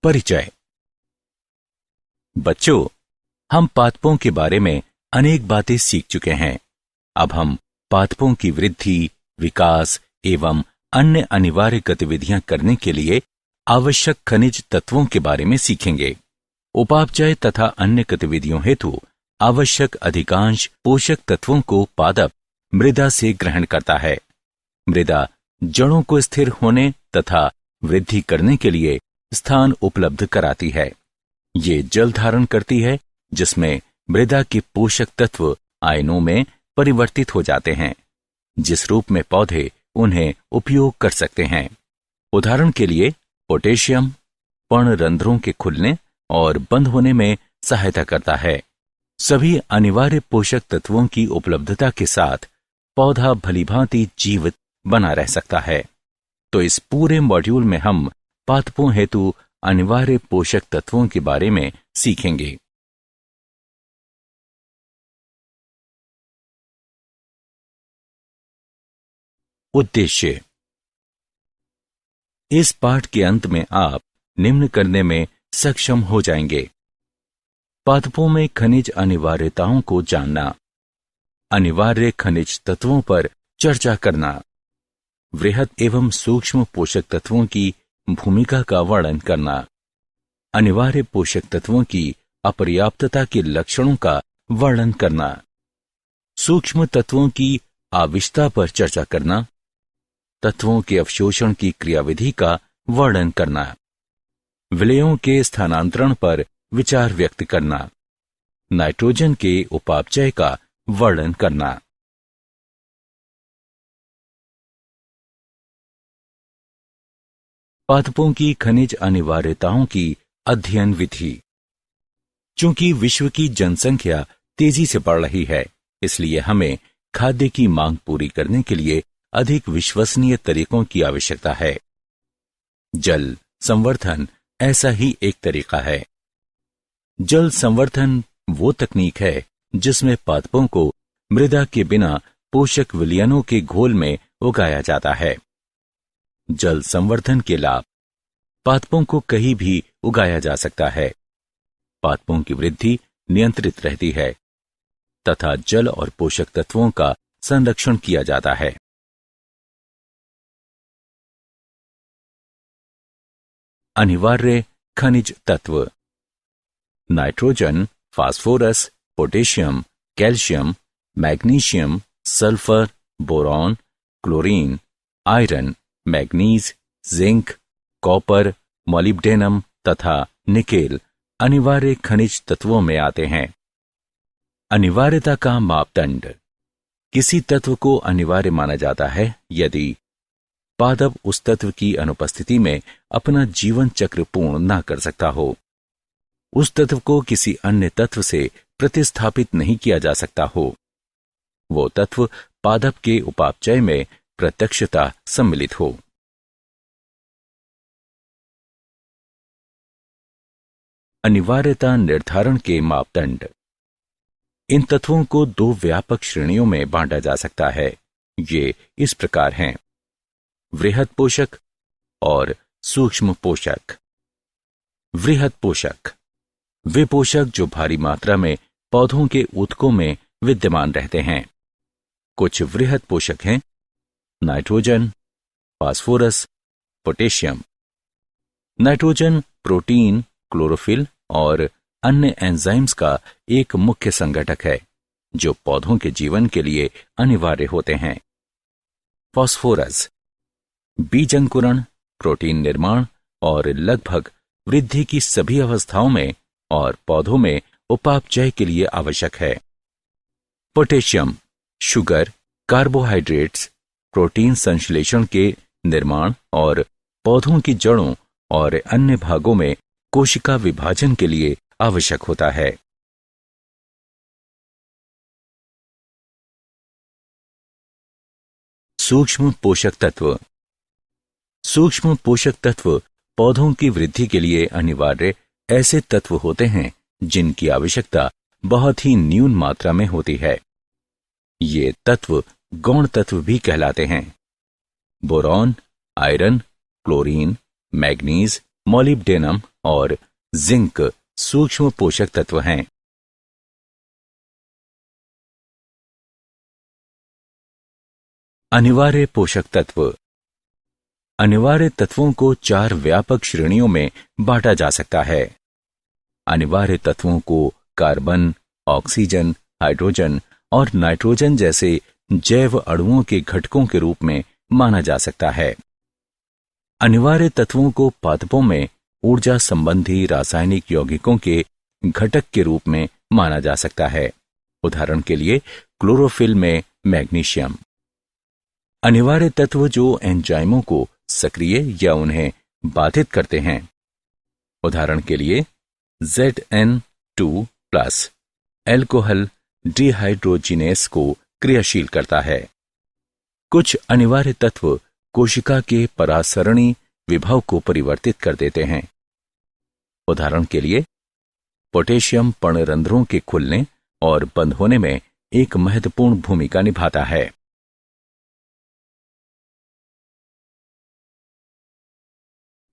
परिचय। बच्चों, हम पादपों के बारे में अनेक बातें सीख चुके हैं। अब हम पादपों की वृद्धि, विकास एवं अन्य अनिवार्य गतिविधियां करने के लिए आवश्यक खनिज तत्वों के बारे में सीखेंगे। उपापचय तथा अन्य गतिविधियों हेतु आवश्यक अधिकांश पोषक तत्वों को पादप मृदा से ग्रहण करता है। मृदा जड़ों को स्थिर होने तथा वृद्धि करने के लिए स्थान उपलब्ध कराती है। ये जल धारण करती है, जिसमें मृदा के पोषक तत्व आयनों में परिवर्तित हो जाते हैं, जिस रूप में पौधे उन्हें उपयोग कर सकते हैं। उदाहरण के लिए पोटेशियम पर्णरंध्रों के खुलने और बंद होने में सहायता करता है। सभी अनिवार्य पोषक तत्वों की उपलब्धता के साथ पौधा भलीभांति जीवित बना रह सकता है। तो इस पूरे मॉड्यूल में हम पादपों हेतु अनिवार्य पोषक तत्वों के बारे में सीखेंगे। उद्देश्य। इस पाठ के अंत में आप निम्न करने में सक्षम हो जाएंगे। पादपों में खनिज अनिवार्यताओं को जानना, अनिवार्य खनिज तत्वों पर चर्चा करना, वृहद एवं सूक्ष्म पोषक तत्वों की भूमिका का वर्णन करना, अनिवार्य पोषक तत्वों की अपर्याप्तता के लक्षणों का वर्णन करना, सूक्ष्म तत्वों की आविष्टता पर चर्चा करना, तत्वों के अवशोषण की क्रियाविधि का वर्णन करना, विलयों के स्थानांतरण पर विचार व्यक्त करना, नाइट्रोजन के उपापचय का वर्णन करना। पादपों की खनिज अनिवार्यताओं की अध्ययन विधि। चूंकि विश्व की जनसंख्या तेजी से बढ़ रही है, इसलिए हमें खाद्य की मांग पूरी करने के लिए अधिक विश्वसनीय तरीकों की आवश्यकता है। जल संवर्धन ऐसा ही एक तरीका है। जल संवर्धन वो तकनीक है जिसमें पादपों को मृदा के बिना पोषक विलयनों के घोल में उगाया जाता है। जल संवर्धन के लाभ। पादपों को कहीं भी उगाया जा सकता है। पादपों की वृद्धि नियंत्रित रहती है तथा जल और पोषक तत्वों का संरक्षण किया जाता है। अनिवार्य खनिज तत्व। Nitrogen, phosphorus, potassium, calcium, magnesium, sulphur, boron, chlorine, iron, manganese, zinc, copper, molybdenum तथा निकेल अनिवार्य खनिज तत्वों में आते हैं। अनिवार्यता का मापदंड। किसी तत्व को अनिवार्य माना जाता है यदि पादप उस तत्व की अनुपस्थिति में अपना जीवन चक्र पूर्ण न कर सकता हो, उस तत्व को किसी अन्य तत्व से प्रतिस्थापित नहीं किया जा सकता हो, वो तत्व पादप के उपापचय में प्रत्यक्षता सम्मिलित हो। अनिवार्यता निर्धारण के मापदंड। इन तत्वों को दो व्यापक श्रेणियों में बांटा जा सकता है। ये इस प्रकार हैं: वृहद पोषक और सूक्ष्म पोषक। वृहद पोषक वे पोषक जो भारी मात्रा में पौधों के ऊतकों में विद्यमान रहते हैं। कुछ वृहद पोषक हैं nitrogen, phosphorus, potassium. Nitrogen protein, chlorophyll और अन्य एंजाइम्स का एक मुख्य संघटक है जो पौधों के जीवन के लिए अनिवार्य होते हैं। फास्फोरस बीज अंकुरण, प्रोटीन निर्माण और लगभग वृद्धि की सभी अवस्थाओं में और पौधों में उपापचय के लिए आवश्यक है। पोटेशियम शुगर, कार्बोहाइड्रेट्स, प्रोटीन संश्लेषण के निर्माण और पौधों की जड़ों और अन्य भागों में कोशिका विभाजन के लिए आवश्यक होता है। सूक्ष्म पोषक तत्व। सूक्ष्म पोषक तत्व पौधों की वृद्धि के लिए अनिवार्य ऐसे तत्व होते हैं जिनकी आवश्यकता बहुत ही न्यून मात्रा में होती है। ये तत्व गौण तत्व भी कहलाते हैं। Boron, iron, chlorine, manganese, molybdenum और जिंक सूक्ष्म पोषक तत्व हैं। अनिवार्य पोषक तत्व। अनिवार्य तत्वों को 4 व्यापक श्रेणियों में बांटा जा सकता है। अनिवार्य तत्वों को कार्बन, ऑक्सीजन, हाइड्रोजन और नाइट्रोजन जैसे जैव अणुओं के घटकों के रूप में माना जा सकता है। अनिवार्य तत्वों को पादपों में ऊर्जा संबंधी रासायनिक यौगिकों के घटक के रूप में माना जा सकता है। उदाहरण के लिए क्लोरोफिल में मैग्नीशियम। अनिवार्य तत्व जो एंजाइमों को सक्रिय या उन्हें बाधित करते हैं। उदाहरण के लिए Zn2+ एल्कोहल डिहाइड्रोजिनेस को क्रियाशील करता है। कुछ अनिवार्य तत्व कोशिका के परासरणी विभव को परिवर्तित कर देते हैं। उदाहरण के लिए पोटेशियम पर्णरंध्रों के खुलने और बंद होने में एक महत्वपूर्ण भूमिका निभाता है।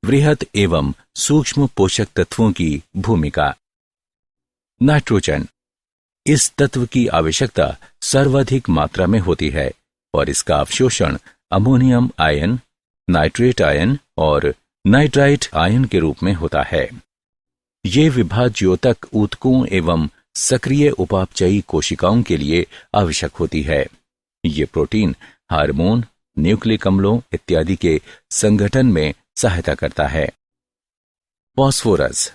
वृहत एवं सूक्ष्म पोषक तत्वों की भूमिका। नाइट्रोजन। इस तत्व की आवश्यकता सर्वाधिक मात्रा में होती है और इसका अवशोषण अमोनियम आयन, नाइट्रेट आयन और नाइट्राइट आयन के रूप में होता है। ये विभाज्योतक ऊतकों एवं सक्रिय उपापचयी कोशिकाओं के लिए आवश्यक होती है। ये प्रोटीन, हार्मोन, न्यूक्लिक अम्लों इत्यादि के संगठन में सहायता करता है। फास्फोरस।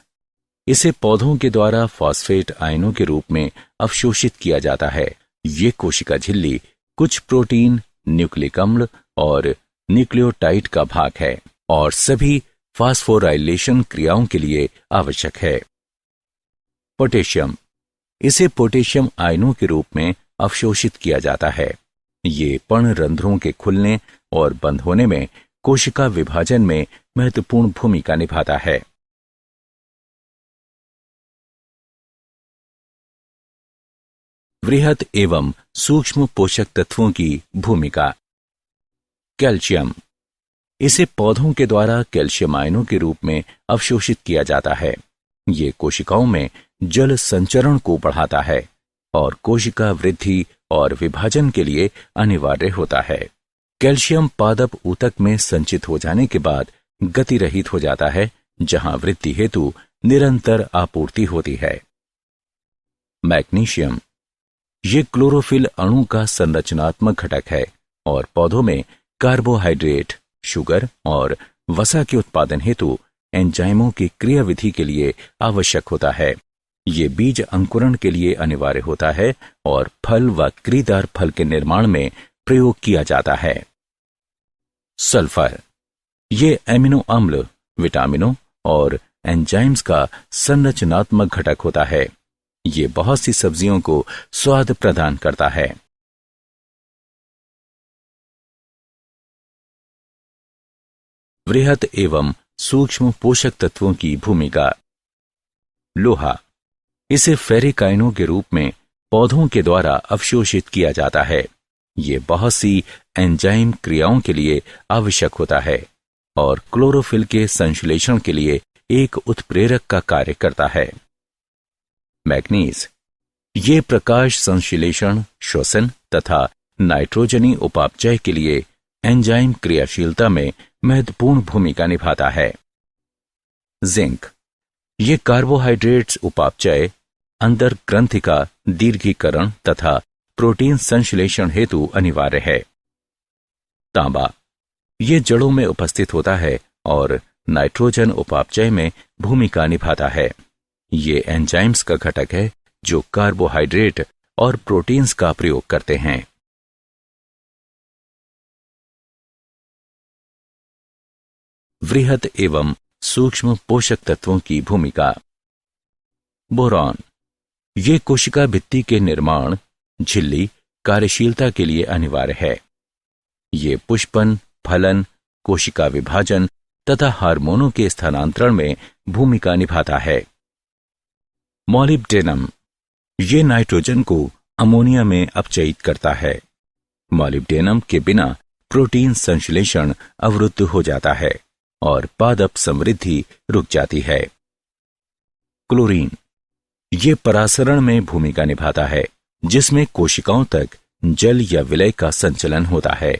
इसे पौधों के द्वारा फॉस्फेट आयनों के रूप में अवशोषित किया जाता है। ये कोशिका झिल्ली कुछ प्रोटीन, न्यूक्लिक अम्ल और न्यूक्लियोटाइड का भाग है और सभी फास्फोराइलेशन क्रियाओं के लिए आवश्यक है। पोटेशियम। इसे पोटेशियम आयनों के रूप में अवशोषित किया जाता है। ये पर्णरंध्रों के खुलने और बंद होने में कोशिका विभाजन में महत्वपूर्ण भूमिका निभाता है। वृहत एवं सूक्ष्म पोषक तत्वों की भूमिका। कैल्शियम। इसे पौधों के द्वारा कैल्शियम आयनों के रूप में अवशोषित किया जाता है। ये कोशिकाओं में जल संचरण को बढ़ाता है और कोशिका वृद्धि और विभाजन के लिए अनिवार्य होता है। कैल्शियम पादप ऊतक में संचित हो जाने के बाद गति रहित हो जाता है, जहां वृद्धि हेतु निरंतर आपूर्ति होती है। मैग्नीशियम। ये क्लोरोफिल अणु का संरचनात्मक घटक है और पौधों में कार्बोहाइड्रेट, शुगर और वसा के उत्पादन हेतु एंजाइमों की क्रियाविधि के लिए आवश्यक होता है। ये बीज अंकुरण के लिए अनिवार्य होता है और फल व क्रीदार फल के निर्माण में प्रयोग किया जाता है। सल्फर। ये एमिनो अम्ल, विटामिनों और एंजाइम्स का संरचनात्मक घटक होता है। ये बहुत सी सब्जियों को स्वाद प्रदान करता है। वृहत एवं सूक्ष्म पोषक तत्वों की भूमिका। लोहा। इसे फेरिक आयनों के रूप में पौधों के द्वारा अवशोषित किया जाता है। ये बहुत सी एंजाइम क्रियाओं के लिए आवश्यक होता है और क्लोरोफिल के संश्लेषण के लिए एक उत्प्रेरक का कार्य करता है। मैग्नीज। ये प्रकाश संश्लेषण, श्वसन तथा नाइट्रोजनी उपापचय के लिए एंजाइम क्रियाशीलता में महत्वपूर्ण भूमिका निभाता है। जिंक। ये कार्बोहाइड्रेट्स उपापचय, अंदर ग्रंथि का दीर्घीकरण तथा प्रोटीन संश्लेषण हेतु अनिवार्य है। तांबा। ये जड़ों में उपस्थित होता है और नाइट्रोजन उपापचय में भूमिका निभाता है। ये एंजाइम्स का घटक है जो कार्बोहाइड्रेट और प्रोटीन्स का प्रयोग करते हैं। वृहत एवं सूक्ष्म पोषक तत्वों की भूमिका। बोरॉन। ये कोशिका भित्ति के निर्माण, झिल्ली, कार्यशीलता के लिए अनिवार्य है। ये पुष्पन, फलन, कोशिका विभाजन तथा हार्मोनों के स्थानांतरण में भूमिका निभाता है। मॉलिब्डेनम। ये नाइट्रोजन को अमोनिया में अपचयित करता है। मॉलिब्डेनम के बिना प्रोटीन संश्लेषण अवरुद्ध हो जाता है और पादप समृद्धि रुक जाती है। क्लोरीन ये परासरण में भूमिका निभाता है, जिसमें कोशिकाओं तक जल या विलय का संचलन होता है।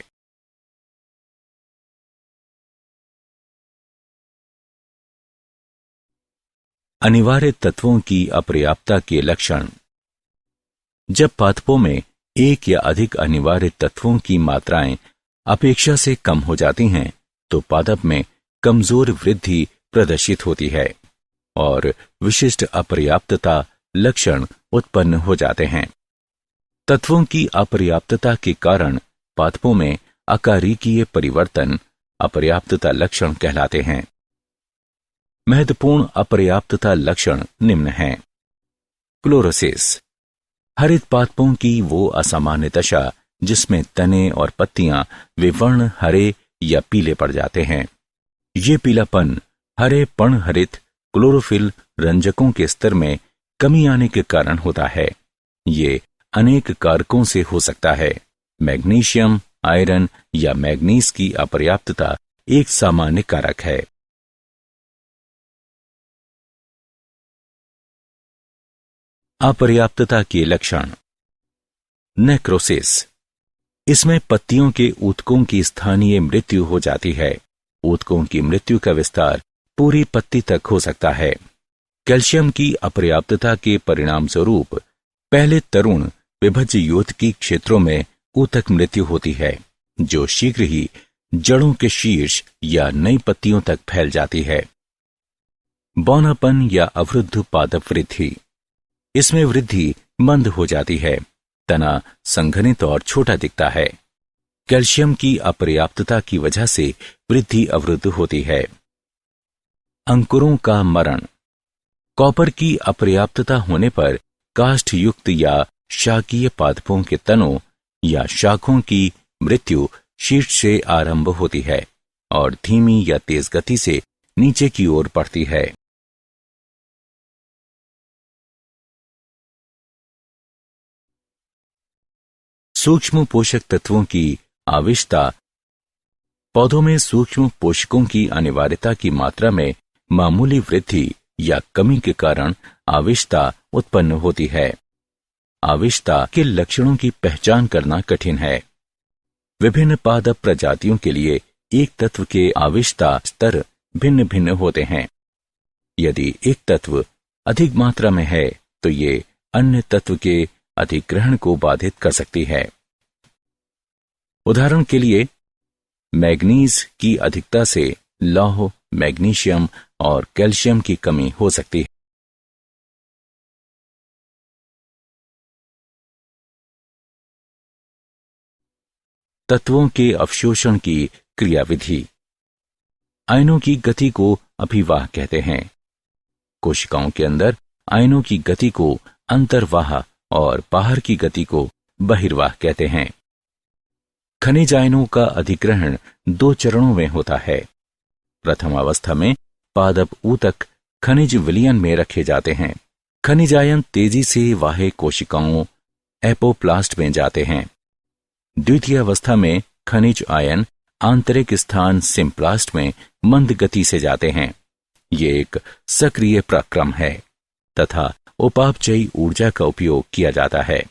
अनिवार्य तत्वों की अपर्याप्तता के लक्षण। जब पादपों में एक या अधिक अनिवार्य तत्वों की मात्राएं अपेक्षा से कम हो जाती हैं, तो पादप में कमजोर वृद्धि प्रदर्शित होती है और विशिष्ट अपर्याप्तता लक्षण उत्पन्न हो जाते हैं। तत्वों की अपर्याप्तता के कारण पादपों में आकारिकीय परिवर्तन अपर्याप्तता लक्षण कहलाते हैं। महत्वपूर्ण अपर्याप्तता लक्षण निम्न हैं। क्लोरोसिस हरित पादपों की वो असामान्य दशा जिसमें तने और पत्तियां विवर्ण हरे या पीले पड़ जाते हैं। ये पीलापन हरे पर्णहरित क्लोरोफिल रंजकों के स्तर में कमी आने के कारण होता है। ये अनेक कारकों से हो सकता है। मैग्नीशियम, आयरन या मैग्नीज की अपर्याप्तता एक सामान्य कारक है। अपर्याप्तता के लक्षण। नेक्रोसिस इसमें पत्तियों के ऊतकों की स्थानीय मृत्यु हो जाती है। ऊतकों की मृत्यु का विस्तार पूरी पत्ती तक हो सकता है। कैल्शियम की अपर्याप्तता के परिणाम स्वरूप पहले तरुण विभज्य योतकी क्षेत्रों में ऊतक मृत्यु होती है, जो शीघ्र ही जड़ों के शीर्ष या नई पत्तियों तक फैल जाती है। बौनापन या अवरुद्ध पादप वृद्धि इसमें वृद्धि मंद हो जाती है। तना संघनित और छोटा दिखता है। कैल्शियम की अपर्याप्तता की वजह से वृद्धि अवरुद्ध होती है। अंकुरों का मरण। कॉपर की अपर्याप्तता होने पर काष्ठ युक्त या शाकीय पादपों के तनों या शाखों की मृत्यु शीर्ष से आरंभ होती है और धीमी या तेज गति से नीचे की ओर बढ़ती है। सूक्ष्म पोषक तत्वों की आवश्यकता। पौधों में सूक्ष्म पोषकों की अनिवार्यता की मात्रा में मामूली वृद्धि या कमी के कारण आवश्यकता उत्पन्न होती है। आवश्यकता के लक्षणों की पहचान करना कठिन है। विभिन्न पादप प्रजातियों के लिए एक तत्व के आवश्यकता स्तर भिन्न भिन्न होते हैं। यदि एक तत्व अधिक मात्रा में है तो ये अन्य तत्व के अधिग्रहण को बाधित कर सकती है। उदाहरण के लिए मैग्नीज की अधिकता से लौह, मैग्नीशियम और कैल्शियम की कमी हो सकती है। तत्वों के अवशोषण की क्रियाविधि। आयनों की गति को अभिवाह कहते हैं। कोशिकाओं के अंदर आयनों की गति को अंतर्वाह और बाहर की गति को बहिर्वाह कहते हैं। खनिज आयनों का अधिग्रहण 2 चरणों में होता है। प्रथम अवस्था में पादप ऊतक खनिज विलयन में रखे जाते हैं। खनिज आयन तेजी से वाह्य कोशिकाओं एपोप्लास्ट में जाते हैं। द्वितीय अवस्था में खनिज आयन आंतरिक स्थान सिम्प्लास्ट में मंद गति से जाते हैं। ये एक सक्रिय प्रक्रम है तथा उपापचयी ऊर्जा का उपयोग किया जाता है।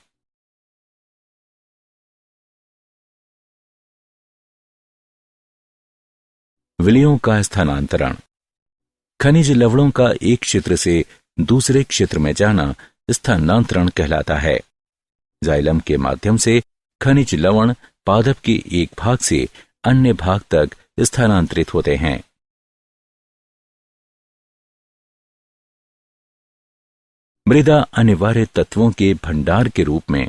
विलयों का स्थानांतरण। खनिज लवणों का एक क्षेत्र से दूसरे क्षेत्र में जाना स्थानांतरण कहलाता है। जाइलम के माध्यम से खनिज लवण पादप के एक भाग से अन्य भाग तक स्थानांतरित होते हैं। मृदा अनिवार्य तत्वों के भंडार के रूप में।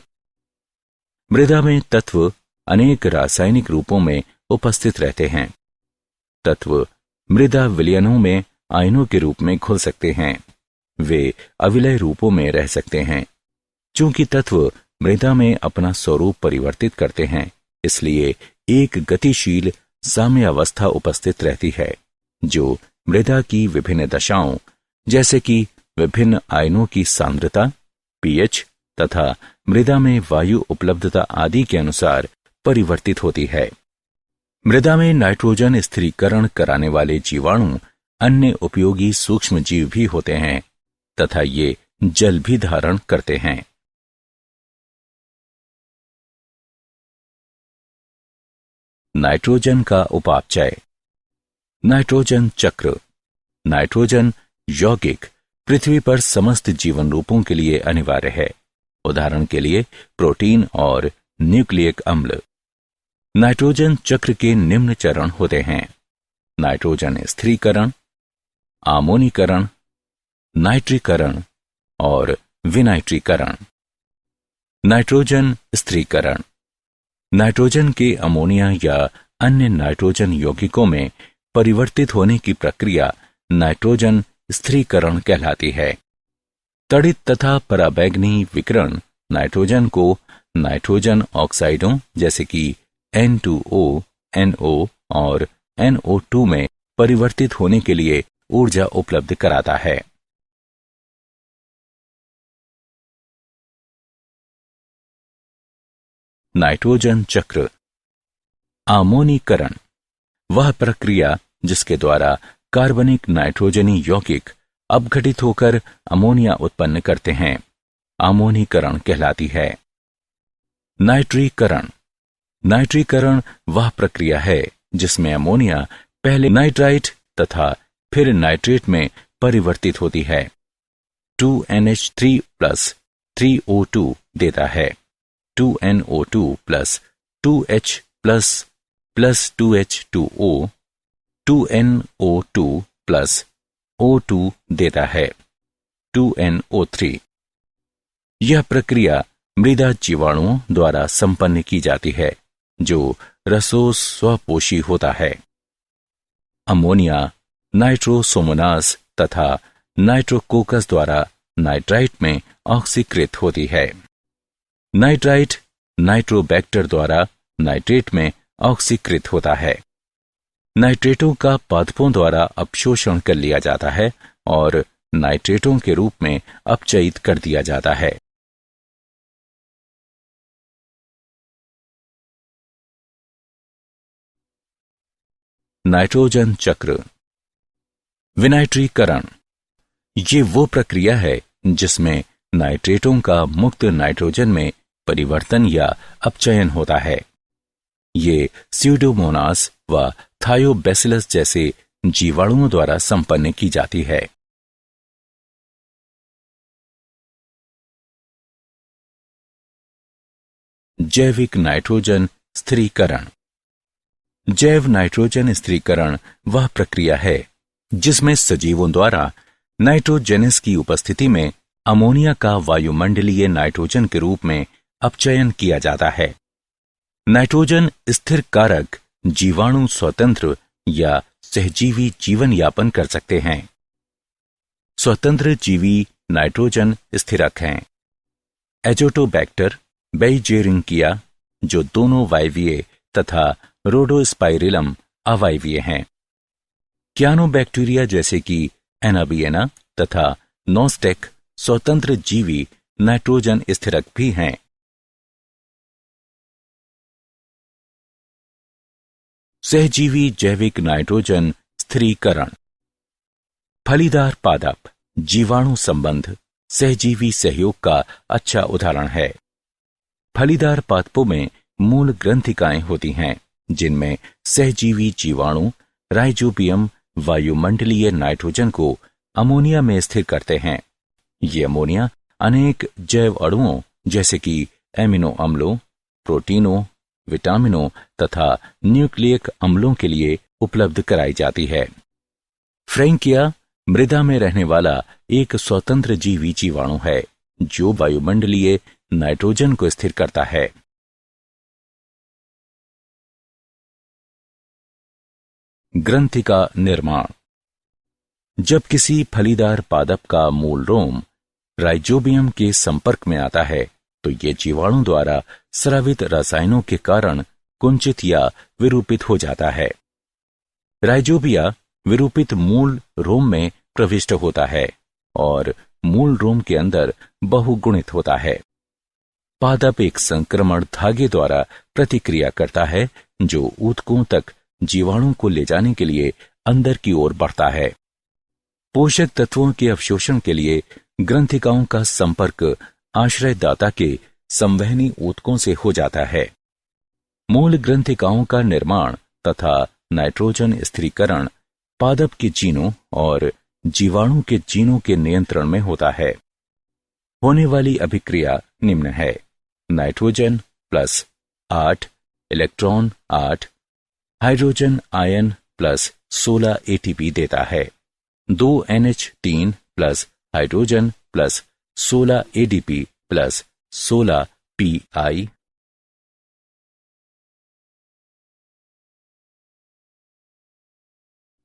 मृदा में तत्व अनेक रासायनिक रूपों में उपस्थित रहते हैं। तत्व मृदा विलयनों में आयनों के रूप में घुल सकते हैं। वे अविलय रूपों में रह सकते हैं। चूंकि तत्व मृदा में अपना स्वरूप परिवर्तित करते हैं, इसलिए एक गतिशील साम्यावस्था उपस्थित रहती है, जो मृदा की विभिन्न दशाओं जैसे कि विभिन्न आयनों की सांद्रता, पीएच तथा मृदा में वायु उपलब्धता आदि के अनुसार परिवर्तित होती है। मृदा में नाइट्रोजन स्थिरीकरण कराने वाले जीवाणु अन्य उपयोगी सूक्ष्म जीव भी होते हैं तथा ये जल भी धारण करते हैं। नाइट्रोजन का उपापचय। नाइट्रोजन चक्र। नाइट्रोजन यौगिक पृथ्वी पर समस्त जीवन रूपों के लिए अनिवार्य है। उदाहरण के लिए प्रोटीन और न्यूक्लियक अम्ल। नाइट्रोजन चक्र के निम्न चरण होते हैं: नाइट्रोजन स्थिरीकरण, आमोनीकरण, नाइट्रीकरण और विनाइट्रीकरण। नाइट्रोजन स्थिरीकरण नाइट्रोजन के अमोनिया या अन्य नाइट्रोजन यौगिकों में परिवर्तित होने की प्रक्रिया नाइट्रोजन स्थिरीकरण कहलाती है। तड़ित तथा पराबैंगनी विकिरण नाइट्रोजन को नाइट्रोजन ऑक्साइडों जैसे कि N2O, NO और NO2 में परिवर्तित होने के लिए ऊर्जा उपलब्ध कराता है। नाइट्रोजन चक्र। आमोनीकरण वह प्रक्रिया जिसके द्वारा कार्बनिक नाइट्रोजनी यौगिक अपघटित होकर अमोनिया उत्पन्न करते हैं, आमोनीकरण कहलाती है। नाइट्रीकरण नाइट्रीकरण वह प्रक्रिया है जिसमें अमोनिया पहले नाइट्राइट तथा फिर नाइट्रेट में परिवर्तित होती है। 2NH3 प्लस 3O2 देता है 2NO2 plus 2H plus 2H2O 2NO2 plus O2 देता है 2NO3। यह प्रक्रिया मृदा जीवाणुओं द्वारा संपन्न की जाती है जो रसों स्वपोषी होता है। अमोनिया नाइट्रोसोमोनास तथा नाइट्रोकोकस द्वारा नाइट्राइट में ऑक्सीकृत होती है। नाइट्राइट नाइट्रोबैक्टर द्वारा नाइट्रेट में ऑक्सीकृत होता है। नाइट्रेटों का पादपों द्वारा अपशोषण कर लिया जाता है और नाइट्रेटों के रूप में अपचयित कर दिया जाता है। नाइट्रोजन चक्र। विनाइट्रीकरण ये वो प्रक्रिया है जिसमें नाइट्रेटों का मुक्त नाइट्रोजन में परिवर्तन या अपचयन होता है। ये स्यूडोमोनास व थायोबैसिलस जैसे जीवाणुओं द्वारा संपन्न की जाती है। जैविक नाइट्रोजन स्थिरीकरण। जैव नाइट्रोजन स्थिरीकरण वह प्रक्रिया है जिसमें सजीवों द्वारा नाइट्रोजेनस की उपस्थिति में अमोनिया का वायुमंडलीय नाइट्रोजन के रूप में अपचयन किया जाता है। नाइट्रोजन स्थिर कारक जीवाणु स्वतंत्र या सहजीवी जीवन यापन कर सकते हैं। स्वतंत्र जीवी नाइट्रोजन स्थिरक हैं। एजोटोबैक्टर, बेइजेरिंकिया जो दोनों वायवीय तथा रोडोस्पाइरिलम अवायवीय हैं। क्यानोबैक्टीरिया जैसे कि एनाबिएना तथा नोस्टेक स्वतंत्र जीवी नाइट्रोजन स्थिरक भी हैं। सहजीवी जैविक नाइट्रोजन स्थिरीकरण। फलीदार पादप जीवाणु संबंध सहजीवी सहयोग का अच्छा उदाहरण है। फलीदार पादपों में मूल ग्रंथिकाएं होती हैं जिनमें सहजीवी जीवाणु राइजोबियम वायुमंडलीय नाइट्रोजन को अमोनिया में स्थिर करते हैं। ये अमोनिया अनेक जैव अणुओं जैसे कि एमिनो अम्लों, प्रोटीनों, विटामिनों तथा न्यूक्लियक अम्लों के लिए उपलब्ध कराई जाती है। फ्रैंकिया मृदा में रहने वाला एक स्वतंत्र जीवी जीवाणु है जो वायुमंडलीय नाइट्रोजन को स्थिर करता है। ग्रंथि का निर्माण। जब किसी फलीदार पादप का मूल रोम राइजोबियम के संपर्क में आता है तो ये जीवाणु द्वारा स्रावित रसायनों के कारण कुंचित या विरूपित हो जाता है। राइजोबिया विरूपित मूल रोम में प्रविष्ट होता है और मूल रोम के अंदर बहुगुणित होता है। पादप एक संक्रमण धागे द्वारा प्रतिक्रिया करता है जो ऊतकों तक जीवाणु को ले जाने के लिए अंदर की ओर बढ़ता है। पोषक तत्वों के अवशोषण के लिए ग्रंथिकाओं का संपर्क आश्रयदाता के संवहनी ऊतकों से हो जाता है। मूल ग्रंथिकाओं का निर्माण तथा नाइट्रोजन स्थिरीकरण पादप के जीनों और जीवाणु के जीनों के नियंत्रण में होता है। होने वाली अभिक्रिया निम्न है। Nitrogen plus 8 electron 8 hydrogen ion plus 16 ATP देता है। 2 NH3 plus hydrogen plus 16 ADP plus 16 PI।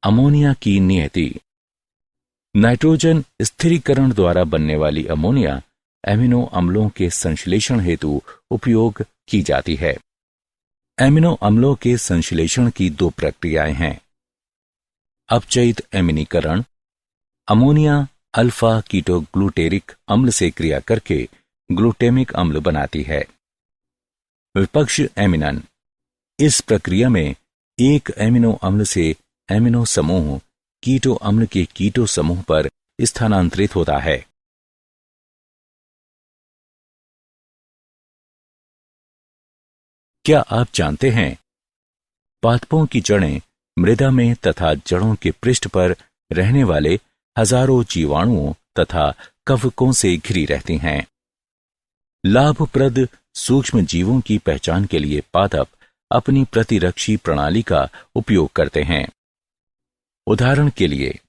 Ammonia की नियति। नाइट्रोजन स्थिरीकरण द्वारा बनने वाली अमोनिया एमिनो अम्लों के संश्लेषण हेतु उपयोग की जाती है। एमिनो अम्लों के संश्लेषण की दो प्रक्रियाएं हैं। अपचयित एमिनीकरण अमोनिया अल्फा कीटोग्लूटेरिक अम्ल से क्रिया करके ग्लूटेमिक अम्ल बनाती है। विपक्ष एमिनन इस प्रक्रिया में एक एमिनो अम्ल से एमिनो समूह कीटो अम्ल के कीटो समूह पर स्थानांतरित होता है। क्या आप जानते हैं पादपों की जड़ें मृदा में तथा जड़ों के पृष्ठ पर रहने वाले हजारों जीवाणुओं तथा कवकों से घिरी रहती हैं। लाभप्रद सूक्ष्म जीवों की पहचान के लिए पादप अपनी प्रतिरक्षी प्रणाली का उपयोग करते हैं। उदाहरण के लिए,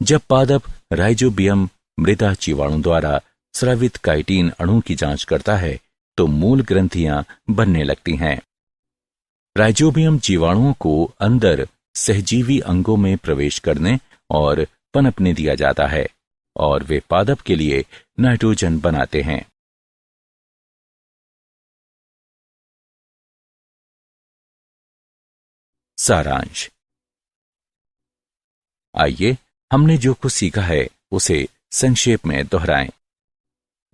जब पादप राइजोबियम मृदा जीवाणु द्वारा स्रावित काइटिन अणु की जांच करता है तो मूल ग्रंथियां बनने लगती हैं। राइजोबियम जीवाणुओं को अंदर सहजीवी अंगों में प्रवेश करने और पनपने दिया जाता है और वे पादप के लिए नाइट्रोजन बनाते हैं। सारांश। आइए हमने जो कुछ सीखा है उसे संक्षेप में दोहराएं।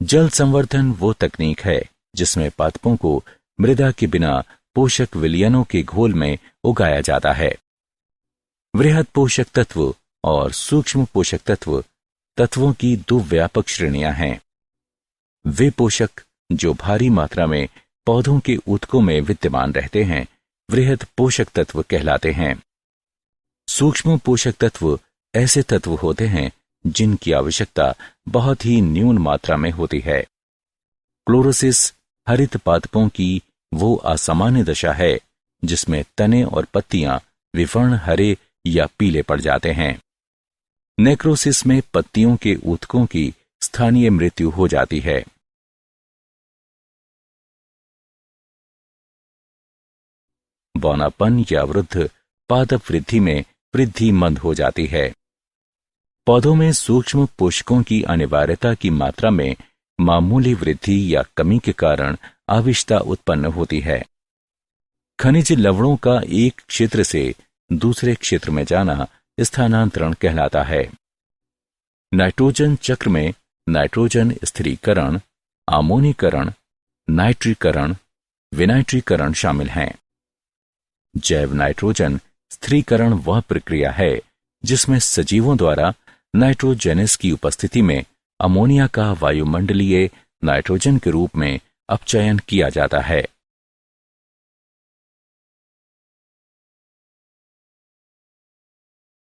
जल संवर्धन वो तकनीक है जिसमें पादपों को मृदा के बिना पोषक विलयनों के घोल में उगाया जाता है। वृहद पोषक तत्व और सूक्ष्म पोषक तत्व तत्वों की दो व्यापक श्रेणियां हैं। वे पोषक जो भारी मात्रा में पौधों के ऊतकों में विद्यमान रहते हैं वृहद पोषक तत्व कहलाते हैं। सूक्ष्म पोषक तत्व ऐसे तत्व होते हैं जिनकी आवश्यकता बहुत ही न्यून मात्रा में होती है। क्लोरोसिस हरित पादपों की वो असामान्य दशा है जिसमें तने और पत्तियां विवर्ण हरे या पीले पड़ जाते हैं। नेक्रोसिस में पत्तियों के ऊतकों की स्थानीय मृत्यु हो जाती है। बौनापन या वृद्ध पादप वृद्धि में वृद्धि मंद हो जाती है। पौधों में सूक्ष्म पोषकों की अनिवार्यता की मात्रा में मामूली वृद्धि या कमी के कारण आविष्टता उत्पन्न होती है। खनिज लवणों का एक क्षेत्र से दूसरे क्षेत्र में जाना स्थानांतरण कहलाता है। नाइट्रोजन चक्र में नाइट्रोजन स्थिरीकरण, आमोनीकरण, नाइट्रीकरण, विनाइट्रीकरण शामिल हैं। जैव नाइट्रोजन स्थिरीकरण वह प्रक्रिया है जिसमें सजीवों द्वारा नाइट्रोजेनस की उपस्थिति में अमोनिया का वायुमंडलीय नाइट्रोजन के रूप में अपचयन किया जाता है।